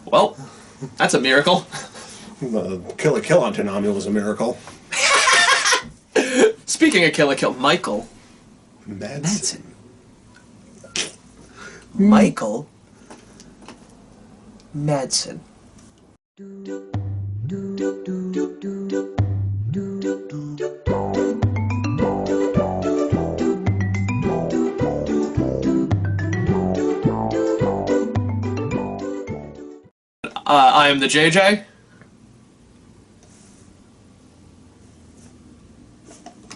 Well, that's a miracle. The Kill la Kill on Toonami was a miracle. Speaking of Kill la Kill, Michael Madsen. Michael Madsen. I am the JJ.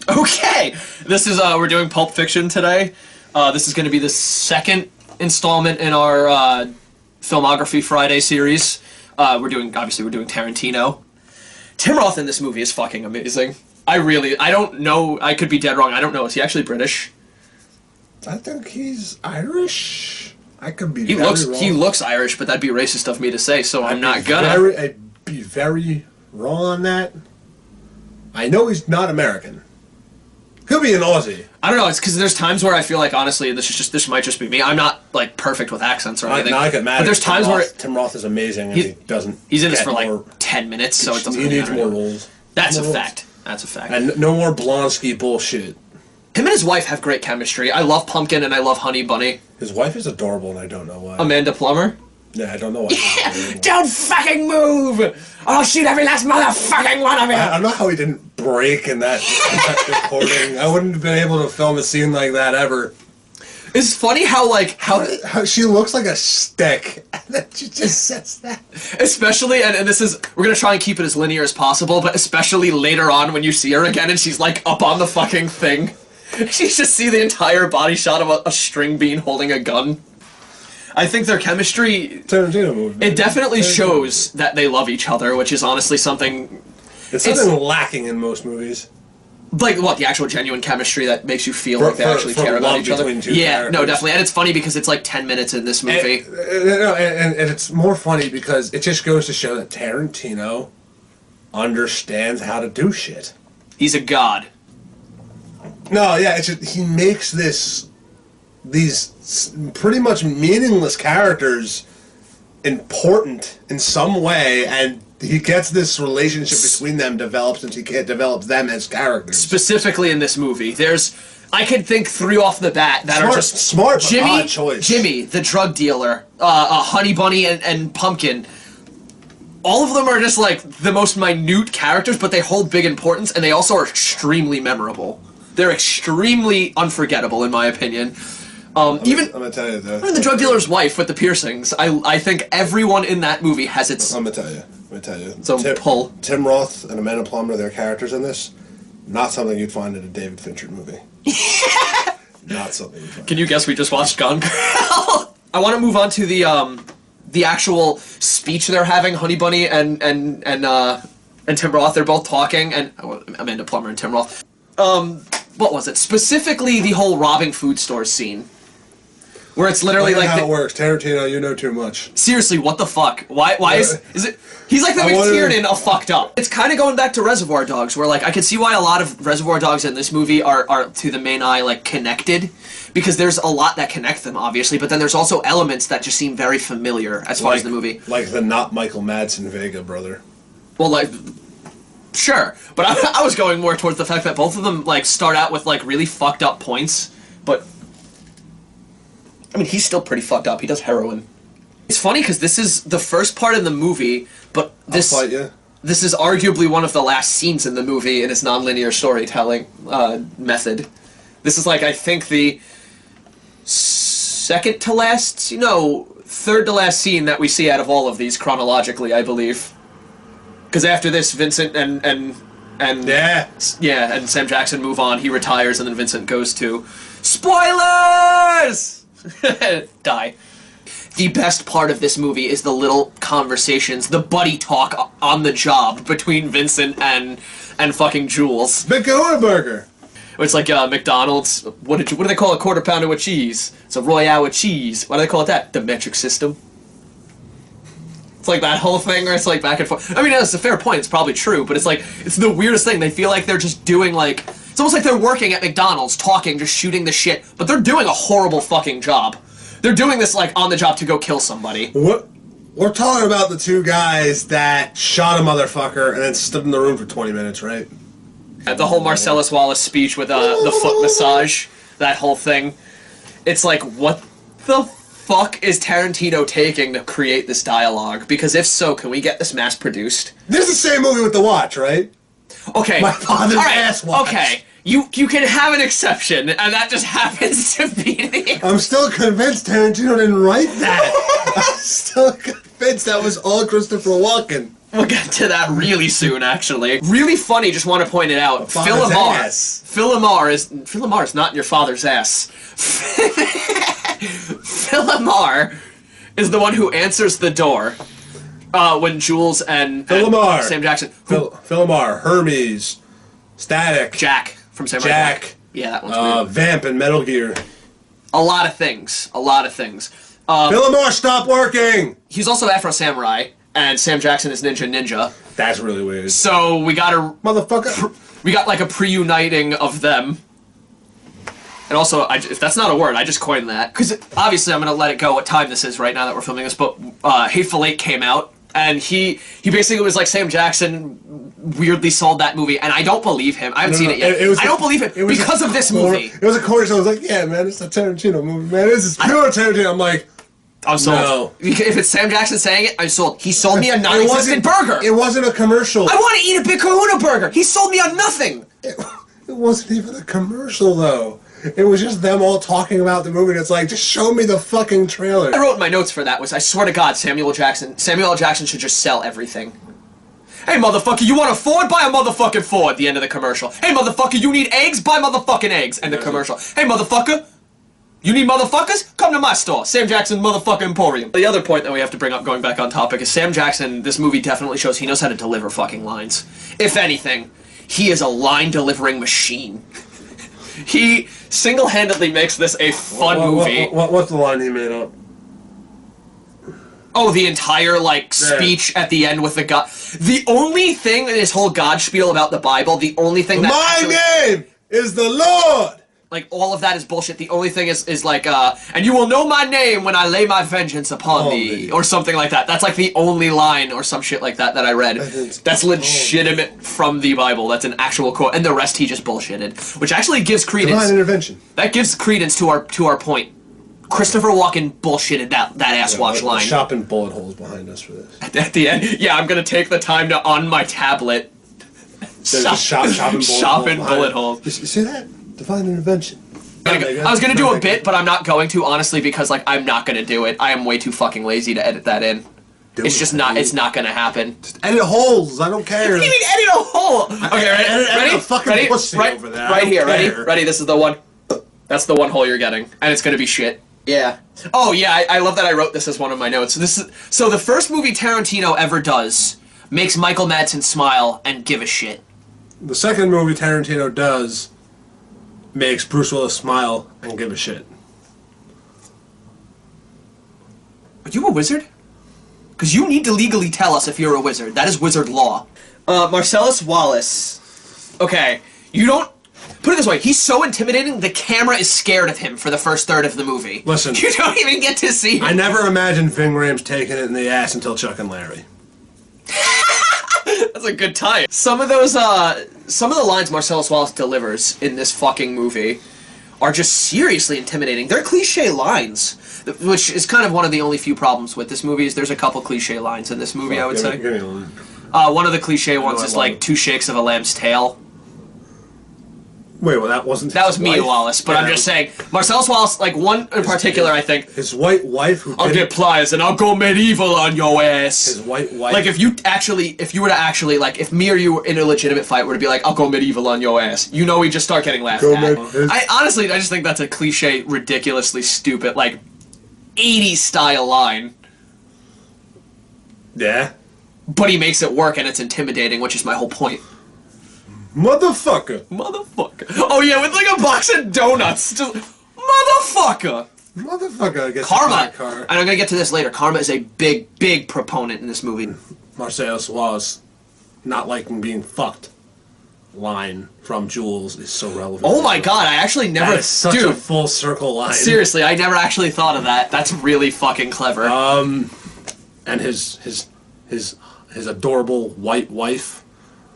Okay, this is we're doing Pulp Fiction today. This is going to be the second installment in our Filmography Friday series. We're doing Tarantino. Tim Roth in this movie is fucking amazing. I don't know, I could be dead wrong. I don't know. Is he actually British? I think he's Irish. I could be He looks Irish, but that'd be racist of me to say, so I'm not gonna. I'd be very wrong on that. I know he's not American. He'll be an Aussie. I don't know. It's because there's times where I feel like, honestly, this might just be me. I'm not like perfect with accents or anything. I get mad. But there's times where Tim Roth is amazing, and he doesn't. He's in this for like 10 minutes, so it doesn't. He needs more roles. That's a fact. That's a fact. And no more Blonsky bullshit. Him and his wife have great chemistry. I love Pumpkin and I love Honey Bunny. His wife is adorable, and I don't know why. Amanda Plummer. Yeah, I don't know why. Yeah, don't fucking move, or I'll shoot every last motherfucking one of you. I don't know how he didn't break in that recording. I wouldn't have been able to film a scene like that ever. It's funny how she looks like a stick, and then she just says that. Especially, and this is, we're gonna try and keep it as linear as possible, but especially later on when you see her again and she's like up on the fucking thing. You just see the entire body shot of a string bean holding a gun. I think their chemistry, Tarantino movie. It definitely shows that they love each other, which is honestly something... It's something lacking in most movies. Like, what, the actual genuine chemistry that makes you feel like they actually care about each other? Yeah, no, definitely. And it's funny because it's like 10 minutes in this movie. And it's more funny because it just goes to show that Tarantino understands how to do shit. He's a god. No, yeah, it's just, he makes these pretty much meaningless characters important in some way, and he gets this relationship between them developed, and he develops them as characters. Specifically in this movie, I could think 3 off the bat that are just smart, but odd choice. Jimmy, the drug dealer, Honey Bunny, and Pumpkin. All of them are just like the most minute characters, but they hold big importance, and they also are extremely memorable. They're extremely unforgettable, in my opinion. I'm gonna tell you though. Even the drug dealer's wife with the piercings. I think everyone in that movie has its. I'm gonna tell you. So pull. Tim Roth and Amanda Plummer, their characters in this, not something you'd find in a David Fincher movie. Not something you'd find. Can you guess we just watched Gone Girl? I want to move on to the actual speech they're having. Honey Bunny and Tim Roth. They're both talking, and Amanda Plummer and Tim Roth. What was it? Specifically, the whole robbing food store scene. Where it's literally like how it works. Tarantino, you know too much. Seriously, what the fuck? Why is it... He's like the McTiernan of fucked up. It's kind of going back to Reservoir Dogs, where like I can see why a lot of Reservoir Dogs in this movie are to the main eye like connected, because there's a lot that connect them, obviously, but then there's also elements that just seem very familiar as far as the movie. Like the not Michael Madsen Vega brother. Well, like... Sure, but I was going more towards the fact that both of them like start out with like really fucked up points, but I mean he's still pretty fucked up. He does heroin. It's funny because this is the first part in the movie, but this is arguably one of the last scenes in the movie in its non-linear storytelling method. This is like I think the third to last scene that we see out of all of these chronologically, I believe. Because after this, Vincent and Sam Jackson move on. He retires, and then Vincent goes to spoilers. Die. The best part of this movie is the little conversations, the buddy talk on the job between Vincent and fucking Jules. McGowerburger. It's like McDonald's. What do they call a quarter pounder with cheese? It's a Royale with cheese. Why do they call it that? The metric system. It's like that whole thing where it's like back and forth. I mean, that's a fair point. It's probably true, but it's like, it's the weirdest thing. They feel like they're just doing like, it's almost like they're working at McDonald's, talking, just shooting the shit, but they're doing a horrible fucking job. They're doing this like on the job to go kill somebody. What We're talking about the two guys that shot a motherfucker and then stood in the room for 20 minutes, right? The whole Marcellus Wallace speech with the foot massage, that whole thing. It's like, what the fuck is Tarantino taking to create this dialogue? Because if so, can we get this mass-produced? This is the same movie with the watch, right? Okay. My father's ass watch. Okay. You can have an exception, and that just happens to be the... I'm still convinced Tarantino didn't write that. I'm still convinced that was all Christopher Walken. We'll get to that really soon, actually. Really funny, just want to point it out. Phil Lamar is not your father's ass. Phil Lamar is the one who answers the door when Jules and Sam Jackson... Phil Lamar, Hermes, Static. Jack from Samurai Jack. Yeah, that one's weird. Vamp and Metal Gear. A lot of things. Phil Lamar, stop working! He's also Afro Samurai, and Sam Jackson is Ninja. That's really weird. So we got a... Motherfucker. We got like a pre-uniting of them. And also, if that's not a word, I just coined that. Because obviously I'm going to let it go what time this is right now that we're filming this, but Hateful Eight came out, and he basically was like, Sam Jackson weirdly sold that movie, and I don't believe him. I haven't seen it yet. I don't believe him because of this movie. It was a corner, I was like, yeah, man, it's a Tarantino movie, man. This is pure Tarantino. I'm like, I'm sold. No. If it's Sam Jackson saying it, I'm sold. He sold me a non-existent burger. It wasn't a commercial. I want to eat a Big Kahuna burger. He sold me on nothing. It wasn't even a commercial, though. It was just them all talking about the movie, and it's like, just show me the fucking trailer. I wrote in my notes for that was, I swear to God, Samuel L. Jackson should just sell everything. Hey, motherfucker, you want a Ford? Buy a motherfucking Ford. The end of the commercial. Hey, motherfucker, you need eggs? Buy motherfucking eggs. End of commercial. Hey, motherfucker, you need motherfuckers? Come to my store. Sam Jackson motherfucking Emporium. The other point that we have to bring up, going back on topic, is Sam Jackson, this movie definitely shows he knows how to deliver fucking lines. If anything, he is a line-delivering machine. He single-handedly makes this a fun movie. What's the line he made up? Oh, the entire, like, speech at the end with the God. The only thing in his whole God spiel about the Bible, the only thing that My name is the Lord! Like, all of that is bullshit. The only thing is like, and you will know my name when I lay my vengeance upon thee. Or something like that. That's, like, the only line or some shit like that that I read. That's legitimate from the Bible. That's an actual quote. And the rest he just bullshitted. Which actually gives credence. Divine intervention. That gives credence to our point. Christopher Walken bullshitted that ass-watch line. Shopping bullet holes behind us for this. At the end, yeah, I'm gonna take the time to, on my tablet, shopping bullet holes. You see that? Divine intervention. I was gonna do a bit, but I'm not going to, honestly, because, like, I'm not gonna do it. I am way too fucking lazy to edit that in. It's not gonna happen. Just edit holes, I don't care. What do you mean edit a hole? Okay, ready? Ready? This is the one. That's the one hole you're getting, and it's gonna be shit. Yeah. Oh, yeah, I love that I wrote this as one of my notes. So the first movie Tarantino ever does makes Michael Madsen smile and give a shit. The second movie Tarantino does makes Bruce Willis smile and give a shit. Are you a wizard? Because you need to legally tell us if you're a wizard. That is wizard law. Marcellus Wallace. Okay, you don't... Put it this way, he's so intimidating, the camera is scared of him for the first third of the movie. Listen. You don't even get to see him. I never imagined Ving Rhames taking it in the ass until Chuck and Larry. That's a good tie. Some of the lines Marcellus Wallace delivers in this fucking movie are just seriously intimidating. They're cliche lines, which is kind of one of the only few problems with this movie, is there's a couple cliche lines in this movie, I would say. Give me a line. One of the cliche ones is like, 2 shakes of a lamb's tail. Wait, well, that wasn't That was Mia Wallace, but I'm just saying, Marcellus Wallace, like, one in particular, I think... His white wife who I'll get pliers and I'll go medieval on your ass. His white wife... Like, if you were to actually, like, if me or you were in a legitimate fight were to be like, I'll go medieval on your ass, you know we'd just start getting laughed at. I just think that's a cliche, ridiculously stupid, like, 80s style line. Yeah? But he makes it work and it's intimidating, which is my whole point. Motherfucker. Oh yeah, with like a box of donuts. Just, motherfucker. Motherfucker gets Karma. Car. And I'm gonna get to this later. Karma is a big proponent in this movie. Marcellus Wallace not liking being fucked line from Jules is so relevant. Oh my god, I actually never... That is such a full circle line. Seriously, I never actually thought of that. That's really fucking clever. and his adorable white wife,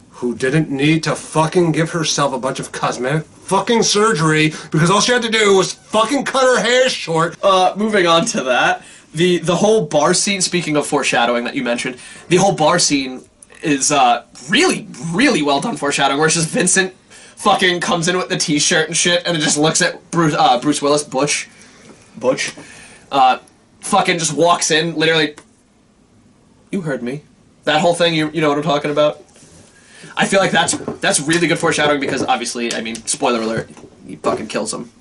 who didn't need to fucking give herself a bunch of cosmetic fucking surgery because all she had to do was fucking cut her hair short. Moving on to that, the whole bar scene. Speaking of foreshadowing that you mentioned, the whole bar scene is really, really well done foreshadowing. Where it's just Vincent fucking comes in with the t-shirt and shit, and it just looks at Bruce Willis, Butch, fucking just walks in, literally. You heard me. That whole thing, you know what I'm talking about? I feel like that's really good foreshadowing because obviously, I mean, spoiler alert, he fucking kills him.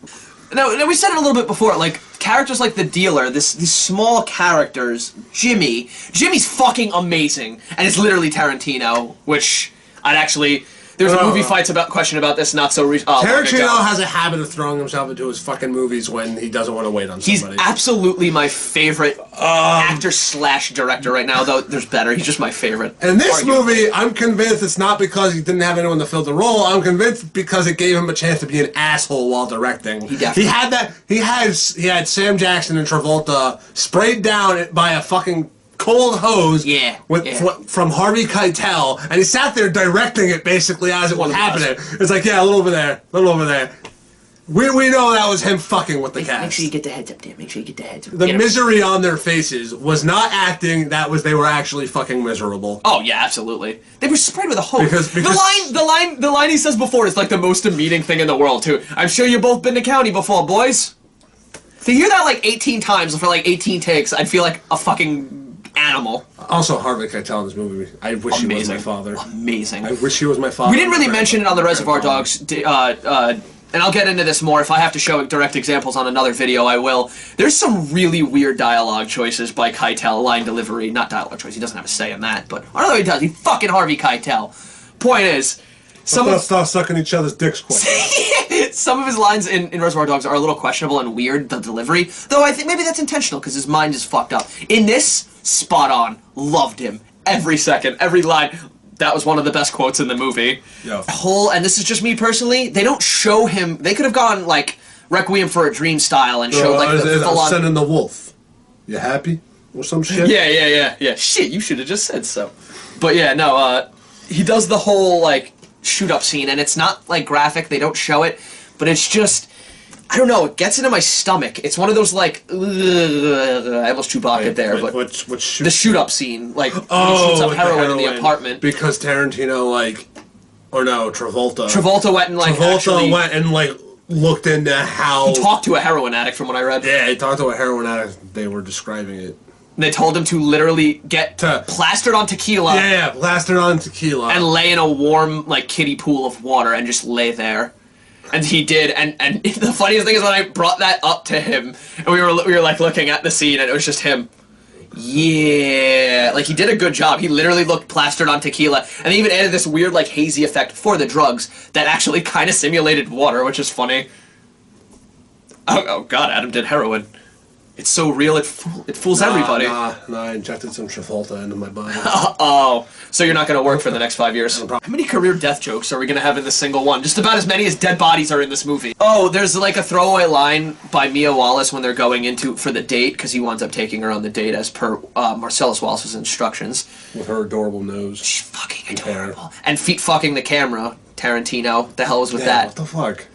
Now we said it a little bit before, like, characters like the dealer, these small characters, Jimmy's fucking amazing, and it's literally Tarantino, which I'd actually... There's a movie fights question about this not so Tarantino has a habit of throwing himself into his fucking movies when he doesn't want to wait on somebody. He's absolutely my favorite actor/director right now, though there's better. He's just my favorite. And this movie, I'm convinced it's not because he didn't have anyone to fill the role. I'm convinced because it gave him a chance to be an asshole while directing. He definitely... He had Sam Jackson and Travolta sprayed down by a fucking cold hose from Harvey Keitel, and he sat there directing it basically as it was happening. It's like, yeah, a little over there, a little over there. We know that was him fucking with the cast. Make sure you get the heads up there. Make sure you get the heads up. The misery on their faces was not acting. They were actually fucking miserable. Oh yeah, absolutely. They were sprayed with a hose. Because the line he says before is like the most demeaning thing in the world too. I'm sure you've both been to county before, boys. To hear that like 18 times for like 18 takes, I'd feel like a fucking animal. Also, Harvey Keitel in this movie. I wish he was my father. Amazing. I wish he was my father. We didn't really mention it on the Reservoir Dogs, and I'll get into this more. If I have to show direct examples on another video, I will. There's some really weird dialogue choices by Keitel, line delivery. Not dialogue choice, he doesn't have a say in that, but I don't know what he does. He fucking Harvey Keitel. Point is, let's stop sucking each other's dicks quick. Some of his lines in Reservoir Dogs are a little questionable and weird, the delivery. Though I think maybe that's intentional, because his mind is fucked up. In this, spot on. Loved him. Every second, every line. That was one of the best quotes in the movie. Yeah. And this is just me personally, they don't show him... They could have gone, like, Requiem for a Dream style and showed, like, the full-on... Sending the wolf. You happy? Or some shit? Yeah. Shit, you should have just said so. But yeah, no, he does the whole, like, shoot-up scene, and it's not, like, graphic, they don't show it, but it's just... I don't know, it gets into my stomach. It's one of those, like, I almost Chewbacca there, but the shoot-up scene, like, when he shoots up heroin in the apartment. Because Tarantino, like, or no, Travolta. Travolta went and, like, looked into how... He talked to a heroin addict, from what I read. Yeah, he talked to a heroin addict. They were describing it. And they told him to literally get plastered on tequila. Yeah, plastered on tequila. And lay in a warm, like, kiddie pool of water and just lay there. And he did, and the funniest thing is when I brought that up to him, and we were like looking at the scene, and it was just him. Yeah, like he did a good job. He literally looked plastered on tequila, and they even added this weird like hazy effect for the drugs that actually kind of simulated water, which is funny. Oh god, Adam did heroin. It's so real, it fools everybody. Nah, I injected some Travolta into my body. Oh, so you're not going to work for the next 5 years. How many career death jokes are we going to have in this single one? Just about as many as dead bodies are in this movie. Oh, there's like a throwaway line by Mia Wallace when they're going for the date, because he winds up taking her on the date as per Marcellus Wallace's instructions. With her adorable nose. She's fucking adorable. And feet fucking the camera, Tarantino. The hell was with that? What the fuck?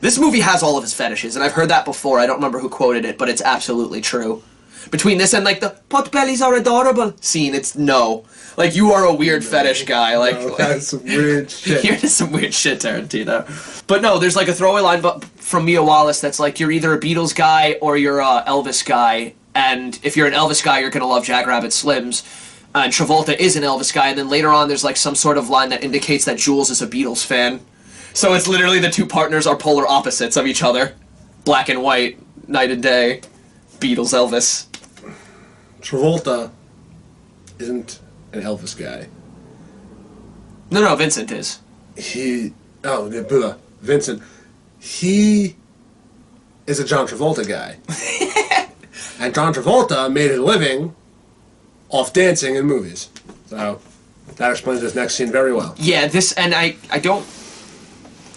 This movie has all of his fetishes, and I've heard that before. I don't remember who quoted it, but it's absolutely true. Between this and, like, the potbellies are adorable scene, it's no. Like, you are a weird fetish guy. Like, no, that's some weird shit. You're into some weird shit, Tarantino. But no, there's, like, a throwaway line from Mia Wallace that's like, you're either a Beatles guy or you're a Elvis guy, and if you're an Elvis guy, you're gonna love Jackrabbit Slims. And Travolta is an Elvis guy, and then later on there's, like, some sort of line that indicates that Jules is a Beatles fan. So it's literally the two partners are polar opposites of each other. Black and white, night and day. Beatles, Elvis. Travolta isn't an Elvis guy. No, Vincent is. Vincent. He is a John Travolta guy. And John Travolta made a living off dancing in movies. So that explains this next scene very well. Yeah, and I don't...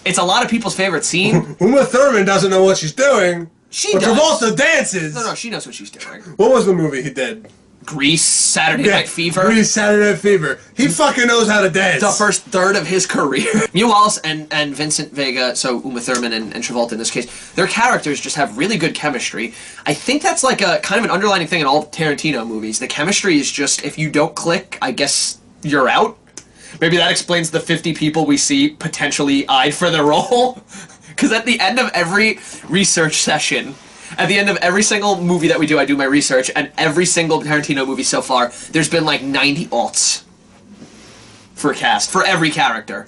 It's a lot of people's favorite scene. Uma Thurman doesn't know what she's doing. She but does. Travolta dances. No, she knows what she's doing. What was the movie he did Grease, Saturday Night Fever. Grease, Saturday Night Fever. He fucking knows how to dance. The first third of his career. Mia Wallace and Vincent Vega, so Uma Thurman and Travolta in this case, their characters just have really good chemistry. I think that's like a kind of an underlining thing in all Tarantino movies. The chemistry is just, if you don't click, I guess you're out. Maybe that explains the 50 people we see potentially eyed for the role. Because at the end of every research session, at the end of every single movie that we do, I do my research, and every single Tarantino movie so far, there's been like 90 alts for a cast, for every character.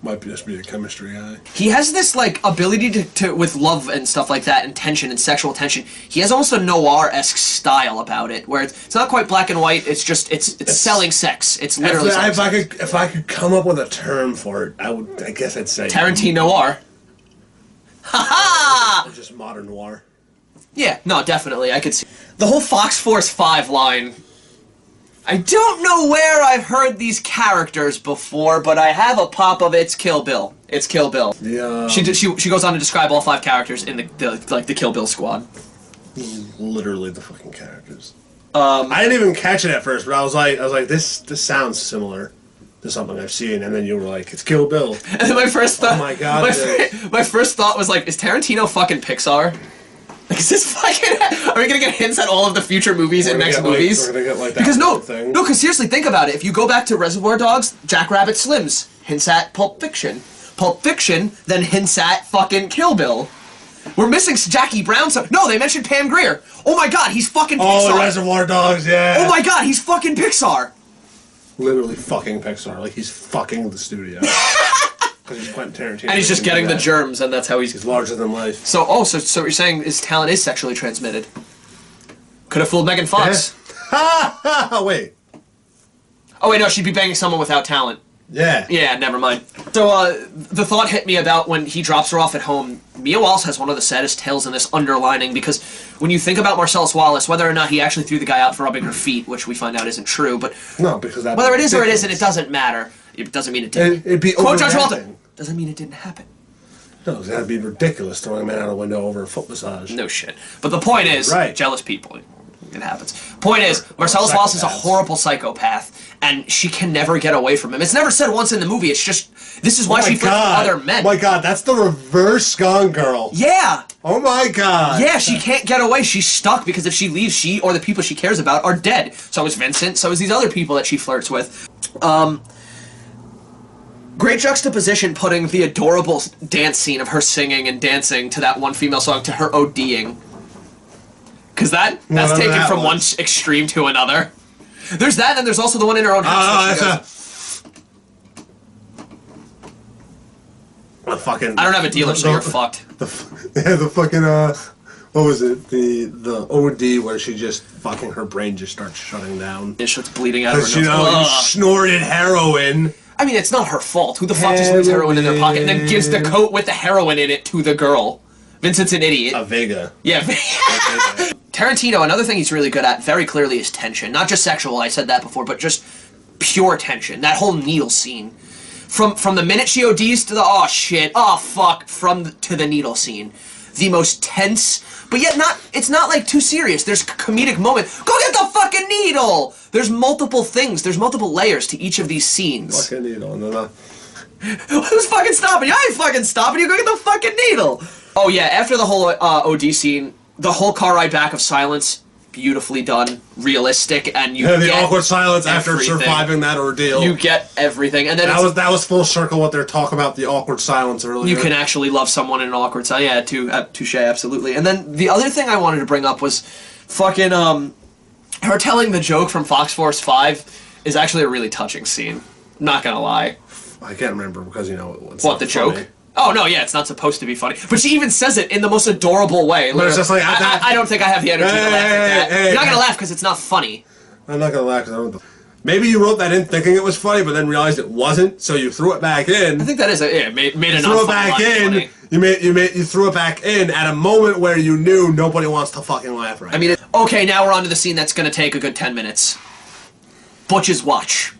Might just be a chemistry guy. He has this like ability to with love and stuff like that, and tension and sexual tension. He has almost a noir-esque style about it, where it's not quite black and white. It's just it's selling sex. It's literally. If I could come up with a term for it, I guess I'd say Tarantino noir. Ha ha! Or just modern noir. Yeah, no, definitely. I could see the whole Fox Force 5 line. I don't know where I've heard these characters before, but I have a pop of it's Kill Bill. It's Kill Bill. Yeah. She goes on to describe all 5 characters in the Kill Bill squad. Literally the fucking characters. I didn't even catch it at first, but I was like, this sounds similar to something I've seen, and then you were like, it's Kill Bill. And then my first thought, oh my god, my first thought was like, is Tarantino fucking Pixar? Like, is this fucking? Are we gonna get hints at all of the future movies in next movies? We're gonna get like that. Because no, because seriously, think about it. If you go back to Reservoir Dogs, Jackrabbit Slims hints at Pulp Fiction. Pulp Fiction then hints at fucking Kill Bill. We're missing Jackie Brown. No, they mentioned Pam Grier. Oh my god, he's fucking Pixar. Oh, Reservoir Dogs, yeah. Oh my god, he's fucking Pixar. Literally fucking Pixar. Like, he's fucking the studio. Because he's Quentin Tarantino. And he's just getting the germs, and that's how he's larger than life. So, so what you're saying is talent is sexually transmitted. Could have fooled Megan Fox. Yeah. Wait. Oh wait, no, she'd be banging someone without talent. Yeah. Yeah, never mind. So, the thought hit me about when he drops her off at home. Mia Wallace has one of the saddest tales in this underlining, because when you think about Marcellus Wallace, whether or not he actually threw the guy out for rubbing her feet, which we find out isn't true, but no, because that whether it is or it isn't, it doesn't matter. It doesn't mean it didn't. It'd be quote Judge Walton. Doesn't mean it didn't happen. No, that'd be ridiculous throwing a man out a window over a foot massage. No shit. But the point is, right. Jealous people. It happens. Point is, Marcellus Wallace is a horrible psychopath, and she can never get away from him. It's never said once in the movie. It's just this is why she flirts with other men. Oh my god, that's the reverse Gone Girl. Yeah. Oh my god. Yeah, she can't get away. She's stuck because if she leaves, she or the people she cares about are dead. So is Vincent. So is these other people that she flirts with. Great juxtaposition putting the adorable dance scene of her singing and dancing to that one female song to her ODing. Because that's taken from one extreme to another. There's that, and there's also the one in her own house. The fucking. I don't have a dealer, so you're fucked. The fucking what was it? The OD where she just fucking her brain just starts shutting down. It starts bleeding out of her nose. You know, snorted heroin. I mean, it's not her fault. Who the fuck just leaves heroin in their pocket and then gives the coat with the heroin in it to the girl? Vincent's an idiot. A Vega. Yeah. Tarantino, another thing he's really good at, very clearly, is tension. Not just sexual, I said that before, but just pure tension. That whole needle scene. From the minute she ODs to the, oh shit, oh fuck, to the needle scene. The most tense, but yet it's not like too serious. There's a comedic moment. Go get the fucking needle! There's multiple things, there's multiple layers to each of these scenes. Fucking needle, no. Who's fucking stopping you? I ain't fucking stopping you, go get the fucking needle! Oh yeah, after the whole OD scene, the whole car ride back of silence, beautifully done, realistic, and you the get awkward silence everything. After surviving that ordeal. You get everything, and then that was full circle what they're talking about, the awkward silence earlier. You can actually love someone in an awkward silence. Yeah, touche, absolutely. And then the other thing I wanted to bring up was fucking her telling the joke from Fox Force 5 is actually a really touching scene. Not gonna lie. I can't remember because it's what the funny. Joke. Oh, no, yeah, it's not supposed to be funny. But she even says it in the most adorable way. But it's just like, I don't think I have the energy to laugh at that. You're not going to laugh because it's not funny. I'm not going to laugh because I don't... Maybe you wrote that in thinking it was funny, but then realized it wasn't, so you threw it back in. I think that is made it threw it back in. You threw it back in at a moment where you knew nobody wants to fucking laugh right. I mean, okay, now we're on to the scene that's going to take a good 10 minutes. Butch's watch.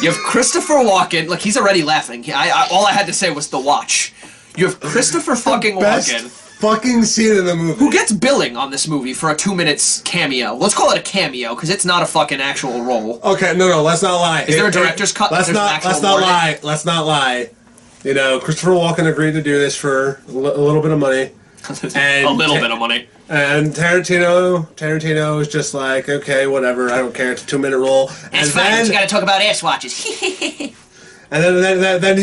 You have Christopher Walken, he's already laughing. All I had to say was the watch. You have Christopher fucking Walken. fucking scene in the movie. Who gets billing on this movie for a 2 minutes cameo? Let's call it a cameo, because it's not a fucking actual role. Okay, no, let's not lie. Is there a director's cut? Let's not lie. Let's not lie. You know, Christopher Walken agreed to do this for a little bit of money. And a little bit of money. And Tarantino is just like, okay, whatever, I don't care, it's a 2 minute role. It's fine, you gotta talk about ass watches. And then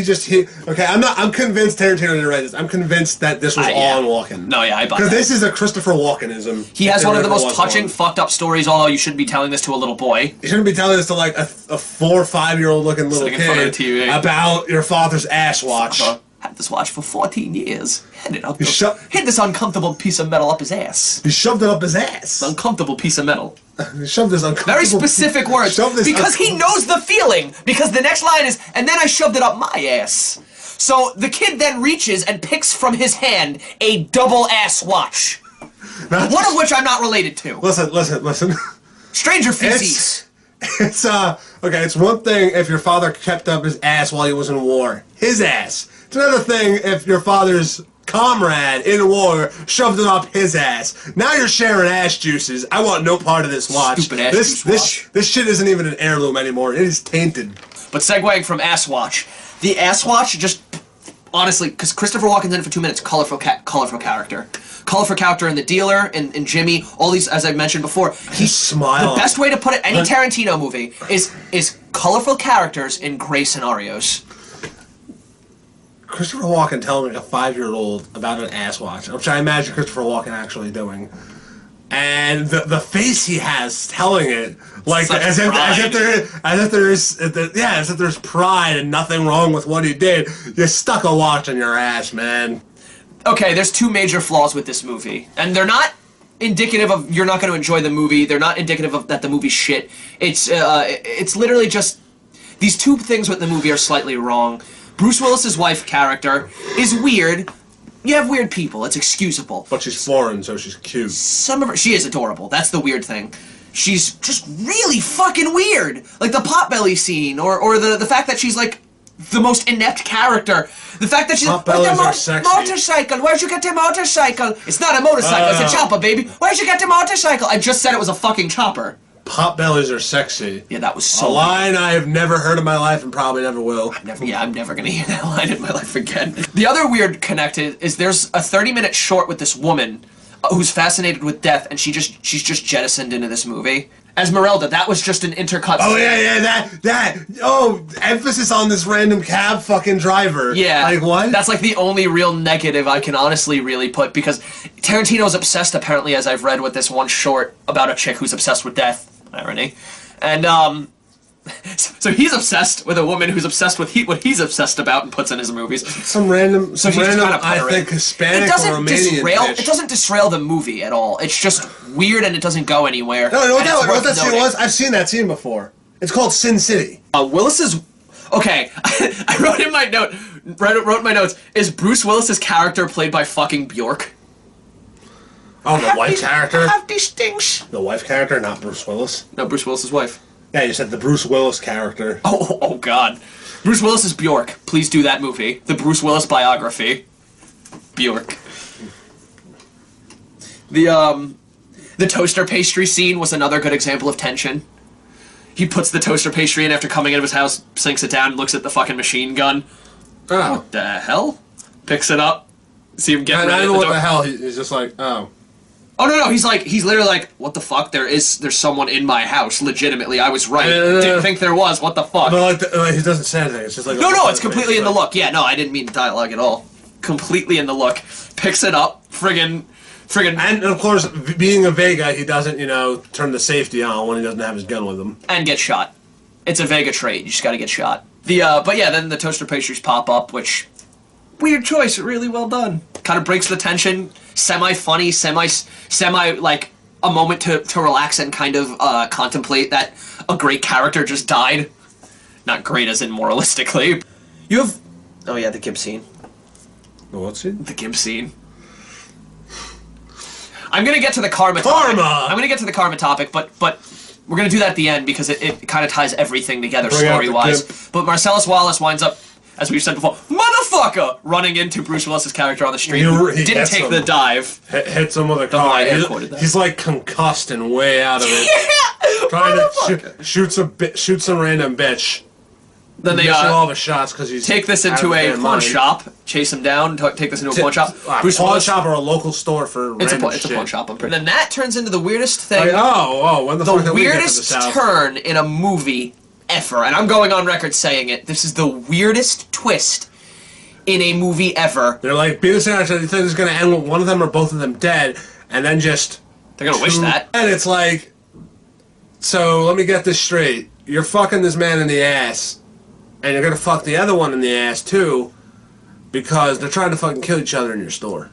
okay, I'm convinced Tarantino didn't write this. I'm convinced that this was all on Walken. No, yeah, I buy that. Because this is a Christopher Walkenism. He has one of the most touching, fucked up stories, although you shouldn't be telling this to a little boy. You shouldn't be telling this to like a 4 or 5 year old looking little kid about your father's ass watch. Had this watch for 14 years. Hid this uncomfortable piece of metal up his ass. He shoved it up his ass. Uncomfortable piece of metal. He shoved this uncomfortable. Very specific words. Because he knows the feeling. Because the next line is, and then I shoved it up my ass. So the kid then reaches and picks from his hand a double ass watch. One of which I'm not related to. Listen. Stranger feces. It's okay, it's one thing if your father kept up his ass while he was in war. His ass. It's another thing if your father's comrade in war shoved it up his ass. Now you're sharing ass juices. I want no part of this watch. Stupid ass juice watch. This shit isn't even an heirloom anymore. It is tainted. But segueing from ass watch, the ass watch just honestly, because Christopher Walken's in it for 2 minutes, colorful character. Colorful character in The Dealer, and Jimmy, all these, as I mentioned before. He's smile. The best way to put it, any Tarantino movie, is colorful characters in gray scenarios. Christopher Walken telling a 5-year-old about an ass watch, which I imagine Christopher Walken actually doing, and the face he has telling it, like as if there's pride and nothing wrong with what he did. You stuck a watch in your ass, man. Okay, there's 2 major flaws with this movie, and they're not indicative of you're not going to enjoy the movie. They're not indicative of that the movie's shit. It's literally just these 2 things with the movie are slightly wrong. Bruce Willis's wife character is weird. You have weird people. It's excusable. But she's foreign, so she's cute. She is adorable. That's the weird thing. She's just really fucking weird. Like the Potbelly scene, or the fact that she's like the most inept character. The fact that she's like, motorcycle. Where'd you get the motorcycle? It's not a motorcycle. It's a chopper, baby. Where'd you get the motorcycle? I just said it was a fucking chopper. Potbellies are sexy. Yeah, that was so a line I have never heard in my life and probably never will. I'm never gonna hear that line in my life again. The other weird connected is there's a 30-minute short with this woman who's fascinated with death, and she's just jettisoned into this movie. Esmeralda, that was just an intercut. Oh emphasis on this random cab fucking driver. Yeah. Like what? That's like the only real negative I can honestly really put, because Tarantino's obsessed apparently, as I've read, with this one short about a chick who's obsessed with death. Irony. And so he's obsessed with a woman who's obsessed with what he's obsessed about and puts in his movies. Some random I think Hispanic or Romanian bitch. It doesn't disrail the movie at all. It's just weird and it doesn't go anywhere. No, what that scene was? I've seen that scene before. It's called Sin City. Willis's... Okay, I wrote in my note, wrote in my notes, is Bruce Willis's character played by fucking Bjork? Oh, the wife character? I have these things. The wife character, not Bruce Willis? No, Bruce Willis's wife. Yeah, you said the Bruce Willis character. Oh God. Bruce Willis is Bjork. Please do that movie. The Bruce Willis biography. Bjork. The toaster pastry scene was another good example of tension. He puts the toaster pastry in after coming out of his house, sinks it down, looks at the fucking machine gun. Oh. What the hell? Picks it up. See him get ready. I don't know what the hell. He's just like, oh. Oh no, he's literally like, what the fuck? There's someone in my house. Legitimately, I was right. Didn't think there was. What the fuck? But like he doesn't say anything. It's just like no, it's completely in the look. Yeah, no, I didn't mean dialogue at all. Completely in the look. Picks it up, friggin'. And of course, being a Vega, he doesn't, turn the safety on when he doesn't have his gun with him. And get shot. It's a Vega trade. You just got to get shot. But yeah, then the toaster pastries pop up, which weird choice. Really well done. Kind of breaks the tension. Semi-funny, semi like a moment to relax and kind of contemplate that a great character just died. Not great as in moralistically. You have... Oh yeah, the Gibbs scene. The what scene? The Gibbs scene. I'm gonna get to the karma topic. I'm gonna get to the karma topic, but we're gonna do that at the end because it kind of ties everything together story-wise. But Marcellus Wallace winds up as we've said before, motherfucker, running into Bruce Willis's character on the street. He Didn't take the dive. Hits him with a car. He's like concussed and way out of it. Trying to shoot some random bitch. Then they all the shots because he's take this into a pawn shop, chase him down, take this into a pawn shop. Pawn shop or a local store for it's a pawn shop. I'm pretty. Then that turns into the weirdest thing. When the fuck did we get to the weirdest South? turn in a movie ever, and I'm going on record saying it. This is the weirdest twist in a movie ever. They're like, Beavis and Archie, they think it's gonna end with one of them or both of them dead, and then just they're gonna wish that. And it's like, so let me get this straight. You're fucking this man in the ass. And you're gonna fuck the other one in the ass too, because they're trying to fucking kill each other in your store.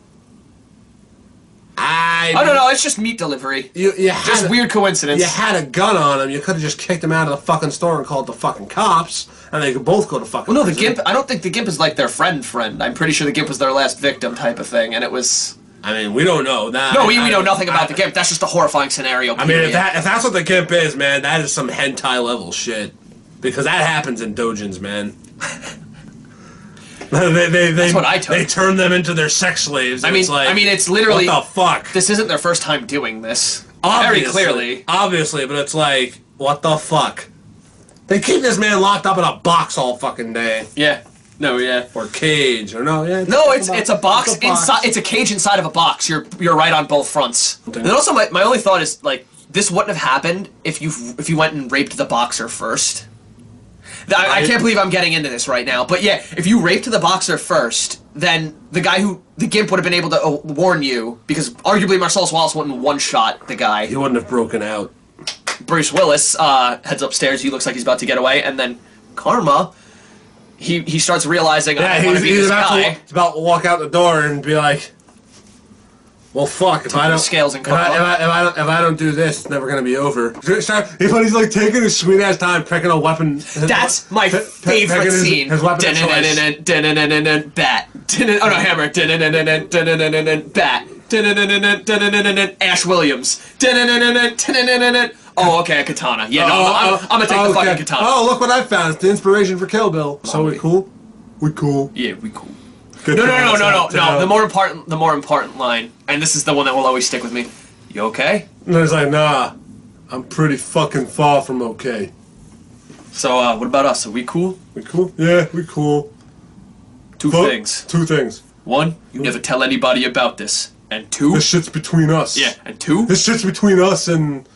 No, it's just meat delivery. Just weird coincidence. You had a gun on him. You could have just kicked him out of the fucking store and called the fucking cops, and they could both go to fucking. Well, no, prison. the Gimp. I don't think the Gimp is like their friend. I'm pretty sure the Gimp was their last victim type of thing, and it was. I mean, we don't know that. No, we know nothing about the Gimp. That's just a horrifying scenario. I mean, if that's what the Gimp is, man, that is some hentai level shit. Because that happens in dojins, man. That's what I took. They turn them into their sex slaves. I mean, it's literally. What the fuck? This isn't their first time doing this. Obviously, very clearly. Obviously, but it's like, what the fuck? They keep this man locked up in a box all fucking day. Yeah. No, yeah. Or cage, or no, yeah. It's a box inside. It's a cage inside of a box. You're right on both fronts. And then also, my only thought is like this wouldn't have happened if you went and raped the boxer first. I can't believe I'm getting into this right now, but yeah, if you raped the boxer first, then the Gimp would have been able to warn you, because arguably Marcellus Wallace wouldn't one-shot the guy. He wouldn't have broken out. Bruce Willis heads upstairs, he looks like he's about to get away, and then Karma, he starts realizing, I want to be this guy. He's about to walk out the door and be like, well, fuck! If I don't do this, it's never gonna be over. He's like taking his sweet ass time picking a weapon. That's my favorite scene. His weapon of choice. Bat. Oh no, hammer. Bat. Ash Williams. Oh, okay, a katana. Yeah, no, I'm gonna take the fucking katana. Oh, look what I found! It's the inspiration for Kill Bill. So we cool? We cool. Yeah, we cool. No. The more important line, and this is the one that will always stick with me. You okay? And he's like, nah, I'm pretty fucking far from okay. So, what about us? Are we cool? We cool? Yeah, we cool. Two things. One, you never tell anybody about this. And two... This shit's between us. Yeah, and two... This shit's between us and...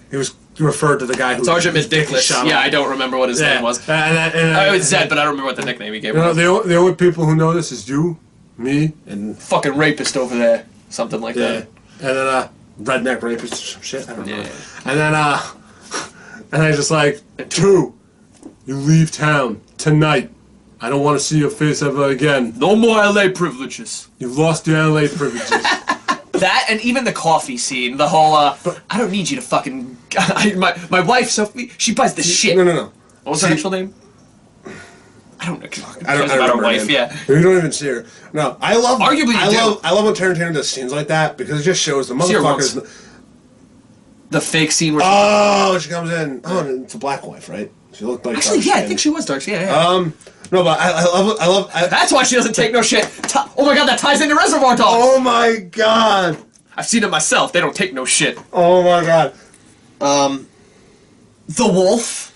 He was referred to the guy who... Sergeant Ridiculous. Yeah, I don't remember what his name was. It was Zed, but I don't remember what the nickname he gave him. The only people who know this is you, me, and... Fucking rapist over there. Something like that. And then, redneck rapist or some shit. I don't know. And then, and I just like, two, you leave town tonight. I don't want to see your face ever again. No more LA privileges. You've lost your LA privileges. That, and even the coffee scene, the whole, I don't need you to fucking... my wife, Sophie, she buys the shit. No. What was her actual name? I don't know. I don't about her wife, yeah. We don't even see her. No, I love... Arguably I love when Tarantino does scenes like that, because it just shows the motherfuckers... The fake scene where she comes in. Oh, it's a black wife, right? She looked like... Actually, yeah, I think she was dark. Yeah. No, but I love... That's why she doesn't take no shit. Oh my god, that ties into Reservoir Dogs! Oh my god! I've seen it myself. They don't take no shit. Oh my god. The Wolf.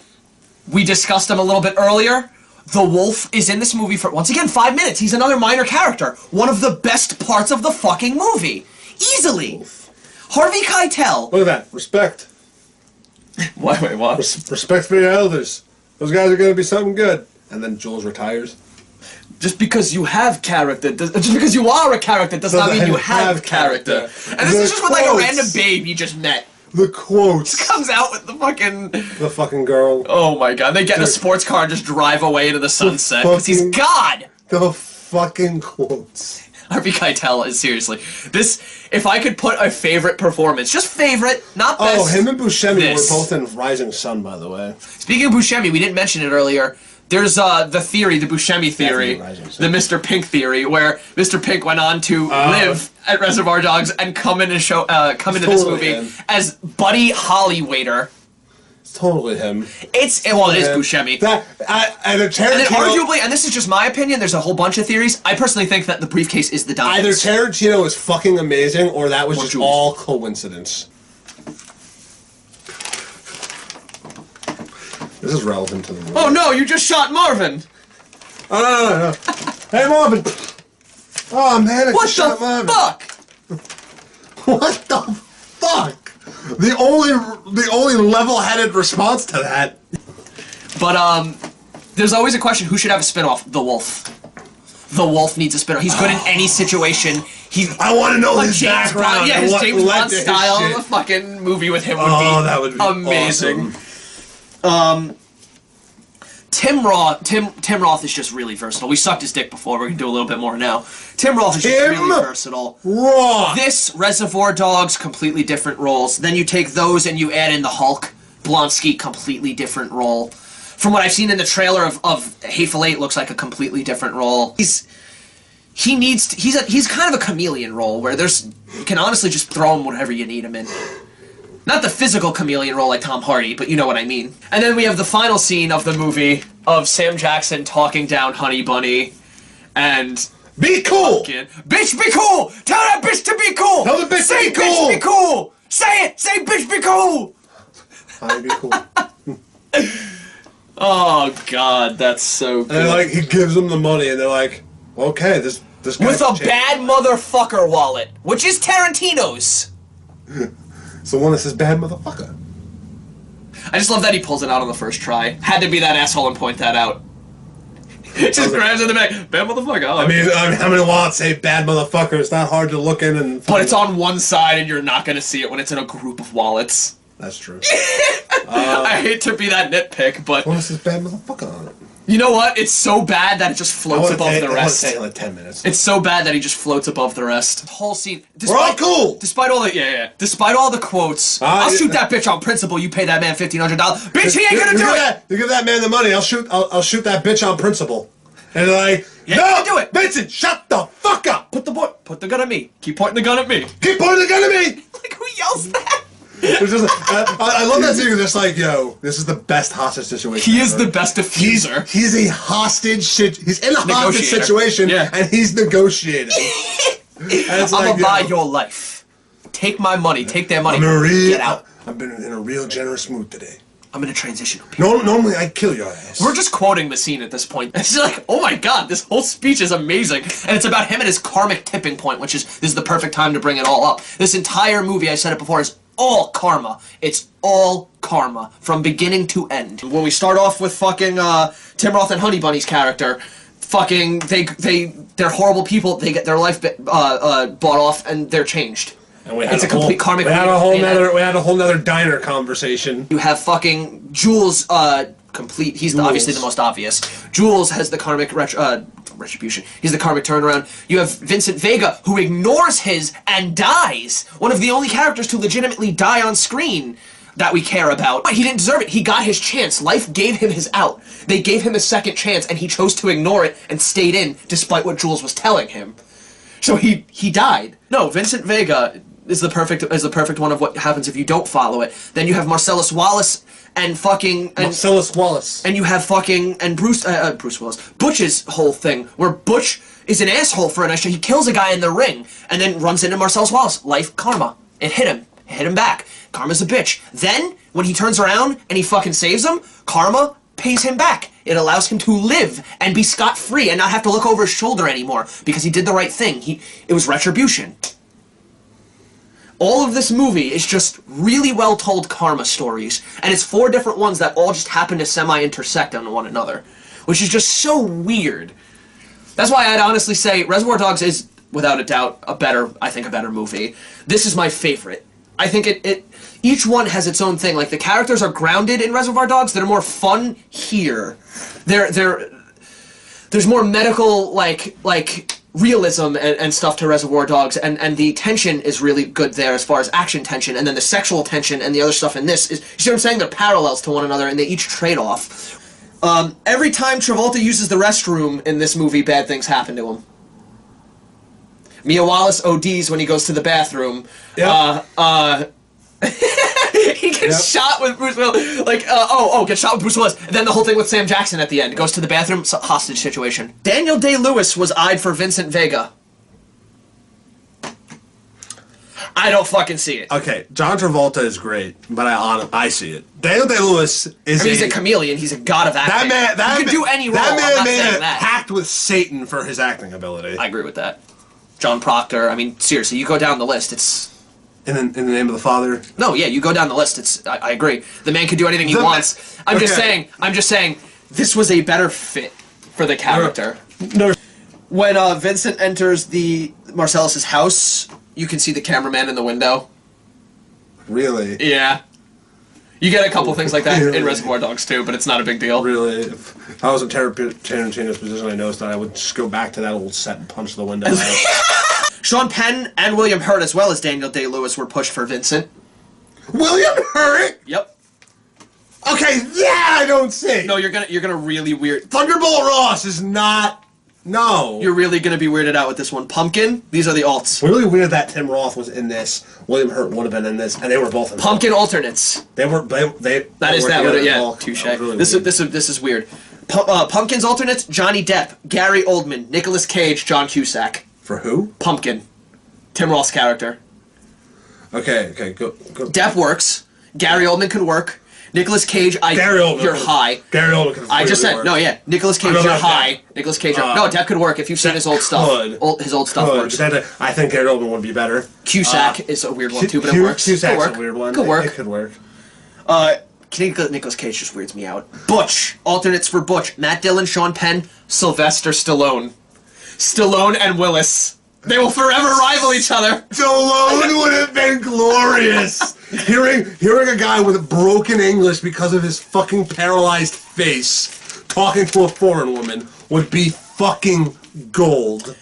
We discussed him a little bit earlier. The Wolf is in this movie for, once again, 5 minutes. He's another minor character. One of the best parts of the fucking movie. Easily. Harvey Keitel. Look at that. Respect. Wait, what? Respect for your elders. Those guys are going to be something good. And then Jules retires. Just because you have character, just because you are a character does not mean you have character. And this is just with like a random babe you just met. The quotes. Just comes out with the fucking... The fucking girl. Oh my god. They get in a sports car and just drive away into the sunset. Because he's God! The fucking quotes. Harvey Keitel is seriously. This, if I could put a favorite performance, just favorite, not best. Oh, him and Buscemi were both in Rising Sun, by the way. Speaking of Buscemi, we didn't mention it earlier. There's the theory, the Buscemi theory, the Mr. Pink theory, where Mr. Pink went on to live at Reservoir Dogs and come into this movie as Buddy Hollywaiter. totally him. It is Buscemi. And arguably, and this is just my opinion, there's a whole bunch of theories. I personally think that the briefcase is the diamonds. Either Tarantino is fucking amazing, or that was just all coincidence. This is relevant to the movie. Oh no, you just shot Marvin! Oh, no. Hey, Marvin! Oh, man, I what just shot Marvin. What the fuck? What the fuck? The only level-headed response to that. But, there's always a question, who should have a spin-off? The Wolf. The Wolf needs a spin-off. He's good in any situation. I want to know his background. Yeah, his James Bond style of a fucking movie with him would be amazing. Awesome. Tim Roth is just really versatile. We sucked his dick before. We're gonna do a little bit more now. Tim Roth is just really versatile. This Reservoir Dogs, completely different roles. Then you take those and you add in the Hulk. Blonsky, completely different role. From what I've seen in the trailer of Hateful Eight, looks like a completely different role. He's kind of a chameleon role where you can honestly just throw him whatever you need him in. Not the physical chameleon role like Tom Hardy, but you know what I mean. And then we have the final scene of the movie of Sam Jackson talking down Honey Bunny and... Be cool! Bitch, be cool! Tell that bitch to be cool! Tell the bitch to be cool! Say bitch, be cool! Say it! Say bitch, be cool! Honey, be cool. Oh, God, that's so good. And, he gives them the money, and they're like, okay, this guy with a bad motherfucker wallet, which is Tarantino's. It's the one that says bad motherfucker. I just love that he pulls it out on the first try. Had to be that asshole and point that out. Just grabs in the back. Bad motherfucker. Oh, I mean, how many wallets say bad motherfucker? It's not hard to look in and... But it's on one side and you're not going to see it when it's in a group of wallets. That's true. I hate to be that nitpick, but... What is this bad motherfucker on it? You know what? It's so bad that it just floats above the rest. I want to take 10 minutes. It's so bad that he just floats above the rest. Whole scene. We're all cool! Despite all the... Despite all the quotes. I'll shoot that bitch on principle. You pay that man $1,500. Bitch, he ain't gonna do it! You give that man the money. I'll shoot that bitch on principle. And they're like, no, do it! Vincent, shut the fuck up! Put the gun at me. Keep pointing the gun at me. Keep pointing the gun at me! Like, who yells that? I love that scene because it's like, yo, this is the best hostage situation. He is the best diffuser. He's a hostage he's in a hostage situation, and he's negotiating. I'm gonna buy your life. Take my money, take their money, get out. I've been in a real generous mood today. I'm in a transitional period. Normally I'd kill your ass. We're just quoting the scene at this point. It's like, oh my god, this whole speech is amazing. And it's about him and his karmic tipping point, which is, this is the perfect time to bring it all up. This entire movie, I said it before, is all karma. It's all karma, from beginning to end. When we start off with fucking Tim Roth and Honey Bunny's character, fucking, they're horrible people, they get their life bought off, and they're changed. And it's a complete karmic. We had a whole nother diner conversation. You have fucking Jules. He's obviously the most obvious. Jules has the karmic retribution. He's the karmic turnaround. You have Vincent Vega, who ignores his and dies. One of the only characters to legitimately die on screen that we care about. But he didn't deserve it. He got his chance. Life gave him his out. They gave him a second chance, and he chose to ignore it and stayed in, despite what Jules was telling him. So he died. No, Vincent Vega is the perfect one of what happens if you don't follow it. Then you have Marcellus Wallace and Marcellus Wallace. And you have fucking Bruce Willis. Butch's whole thing, where Butch is an asshole for an extra. He kills a guy in the ring and then runs into Marcellus Wallace. Life karma. It hit him. It hit him back. Karma's a bitch. Then when he turns around and he fucking saves him, karma pays him back. It allows him to live and be scot-free and not have to look over his shoulder anymore because he did the right thing. It was retribution. All of this movie is just really well-told karma stories, and it's 4 different ones that all just happen to semi-intersect on one another, which is just so weird. That's why I'd honestly say Reservoir Dogs is, without a doubt, a better movie. This is my favorite. I think each one has its own thing. Like, the characters are grounded in Reservoir Dogs that are more fun here. There's more medical, like realism and stuff to Reservoir Dogs, and the tension is really good there as far as action tension, and then the sexual tension and the other stuff in this is, you see what I'm saying? They're parallels to one another, and they each trade off. Every time Travolta uses the restroom in this movie, bad things happen to him. Mia Wallace ODs when he goes to the bathroom. Yep. He gets shot with Bruce Willis. Like, gets shot with Bruce Willis. And then the whole thing with Sam Jackson at the end. Goes to the bathroom, hostage situation. Daniel Day-Lewis was eyed for Vincent Vega. I don't fucking see it. Okay, John Travolta is great, but I see it. Daniel Day-Lewis is he's a chameleon. He's a god of acting. He can do any role. That man made a pact with Satan for his acting ability. I agree with that. John Proctor. I mean, seriously, you go down the list. It's in the name of the Father. No, yeah, you go down the list. It's I agree. The man can do anything he wants. I'm just saying. This was a better fit for the character. No. When Vincent enters the Marcellus's house, you can see the cameraman in the window. Really? Yeah. You get a couple things like that in Reservoir Dogs too, but it's not a big deal. Really? If I was in Tarantino's position, I noticed that I would just go back to that old set and punch the window out. Sean Penn and William Hurt, as well as Daniel Day-Lewis, were pushed for Vincent. William Hurt? Yep. Okay, I don't see. No, you're gonna really weird. Thunderbolt Ross is not. No. You're really gonna be weirded out with this one. Pumpkin. These are the alts. Really weird that Tim Roth was in this. William Hurt would have been in this, and they were both in Pumpkin alternates. They. That is that. Yeah. Touche. Really this is weird. Pumpkin's alternates: Johnny Depp, Gary Oldman, Nicolas Cage, John Cusack. For who? Pumpkin. Tim Roth's character. Okay. Go. Depp works. Gary Oldman could work. Nicolas Cage, you're high. Gary Oldman could I just said, work. No, yeah. Nicolas Cage, you're high. Nicolas Cage, no, Depp could work if you've seen his old stuff. His old stuff works. I think Gary Oldman would be better. Cusack is a weird one too, but it works. Cusack's a weird one. Could work. It could work. Nicolas Cage just weirds me out. Butch. Alternates for Butch. Matt Dillon, Sean Penn, Sylvester Stallone. Stallone and Willis. They will forever rival each other. Stallone would have been glorious. Hearing a guy with broken English because of his fucking paralyzed face talking to a foreign woman would be fucking gold.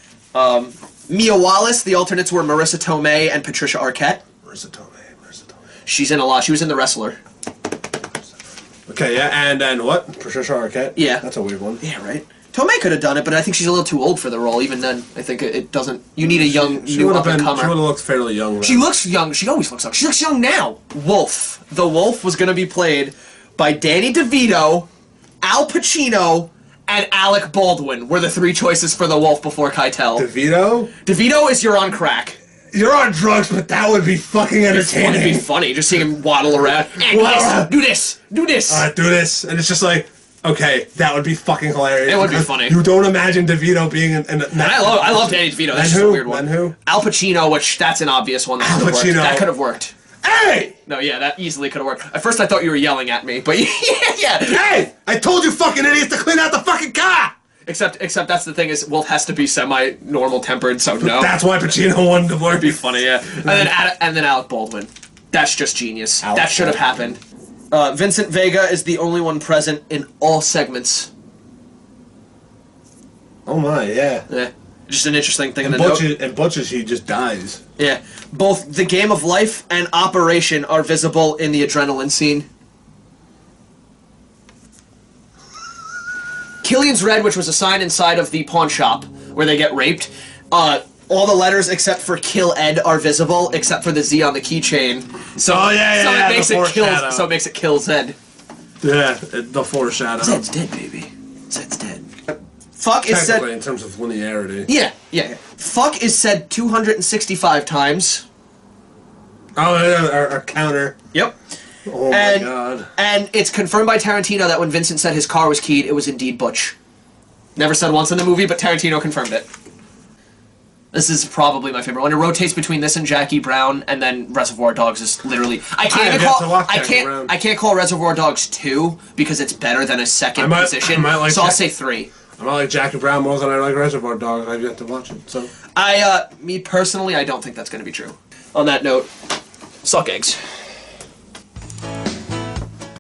Mia Wallace. The alternates were Marissa Tomei and Patricia Arquette. Marissa Tomei. She's in a lot. She was in The Wrestler. Okay, yeah, and then what? Patricia Arquette? Yeah. That's a weird one. Yeah, right. Tomei could have done it, but I think she's a little too old for the role. Even then, I think it doesn't. You need a young, new up-and-comer. She would have looked fairly young. Then. She looks young. She always looks young. She looks young now. Wolf. The Wolf was going to be played by Danny DeVito, Al Pacino, and Alec Baldwin. Were the three choices for the Wolf before Keitel. DeVito? DeVito is you're on crack. You're on drugs, but that would be fucking entertaining. It would be funny just seeing him waddle around. Do this. Do this. Do this. And it's just like. Okay, that would be fucking hilarious. It would be funny. You don't imagine DeVito being in that. I love Danny DeVito. That's just a weird one. And who? Al Pacino, which that's an obvious one. That could have worked. Hey! No, yeah, that easily could have worked. At first I thought you were yelling at me, but yeah. Hey! I told you fucking idiots to clean out the fucking car! Except that's the thing is, Wolf has to be semi-normal tempered, so no. That's why Pacino won the It'd be funny, yeah. And then Alec Baldwin. That's just genius. That should have happened. Vincent Vega is the only one present in all segments. Oh my, yeah. Yeah. Just an interesting thing to note. And Butch's, he just dies. Yeah. Both the Game of Life and Operation are visible in the adrenaline scene. Killian's Red, which was a sign inside of the pawn shop where they get raped, all the letters except for Kill Ed are visible, except for the Z on the keychain. So it makes it Kill Zed. Yeah, the foreshadow. Zed's dead, baby. Zed's dead. Fuck is said in terms of linearity. Yeah. Fuck is said 265 times. Oh, yeah, our counter. Yep. Oh my god. And it's confirmed by Tarantino that when Vincent said his car was keyed, it was indeed Butch. Never said once in the movie, but Tarantino confirmed it. This is probably my favorite one. It rotates between this and Jackie Brown, and then Reservoir Dogs is literally. I can't call Reservoir Dogs 2 because it's better than a second position. I'll say 3. I might like Jackie Brown more than I like Reservoir Dogs. I've yet to watch it, so. Me personally, I don't think that's going to be true. On that note, suck eggs.